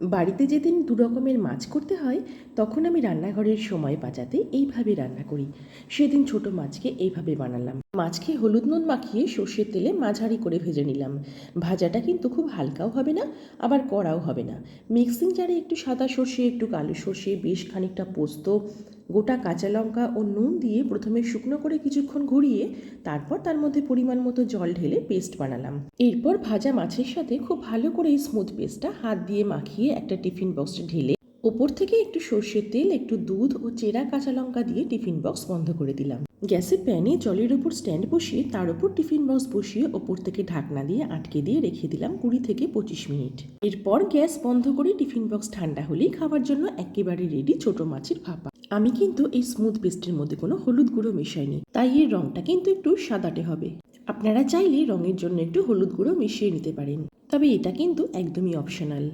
বাড়িতে যেদিন দু রকমের মাছ করতে হয় তখন আমি রান্নাঘরের সময় বাঁচাতে এইভাবে রান্না করি। সেদিন ছোট মাছকে এইভাবে বানালাম। মাছকে হলুদ নুন মাখিয়ে সর্ষের তেলে মাঝারি করে ভেজে নিলাম। ভাজাটা কিন্তু খুব হালকাও হবে না, আবার কড়াও হবে না। মিক্সিং জারে একটু সাদা সর্ষে, একটু কালো সর্ষে, বেশ খানিকটা পোস্ত, গোটা কাঁচা লঙ্কা ও নুন দিয়ে প্রথমে শুকনো করে কিছুক্ষণ ঘুরিয়ে তারপর তার মধ্যে পরিমাণ মতো জল ঢেলে পেস্ট বানালাম। এরপর ভাজা মাছের সাথে খুব ভালো করে এই স্মুথ পেস্টটা হাত দিয়ে মাখিয়ে একটা টিফিন বক্সে ঢেলে ওপর থেকে একটু সর্ষের তেল, একটু দুধ ও চেরা কাঁচা লঙ্কা দিয়ে টিফিন বক্স বন্ধ করে দিলাম। গ্যাসে প্যানে জলের ওপর স্ট্যান্ড বসিয়ে তার উপর টিফিন বক্স বসিয়ে ওপর থেকে ঢাকনা দিয়ে আটকে দিয়ে রেখে দিলাম 20 থেকে 25 মিনিট। এরপর গ্যাস বন্ধ করে টিফিন বক্স ঠান্ডা হলেই খাওয়ার জন্য একেবারে রেডি ছোট মাছের ভাপা। আমি কিন্তু এই স্মুথ পেস্টের মধ্যে কোনো হলুদ গুঁড়ো মেশাইনি, তাই এর রংটা কিন্তু একটু সাদাটে হবে। আপনারা চাইলে রঙের জন্য একটু হলুদ গুঁড়ো মিশিয়ে নিতে পারেন, তবে এটা কিন্তু একদমই অপশনাল।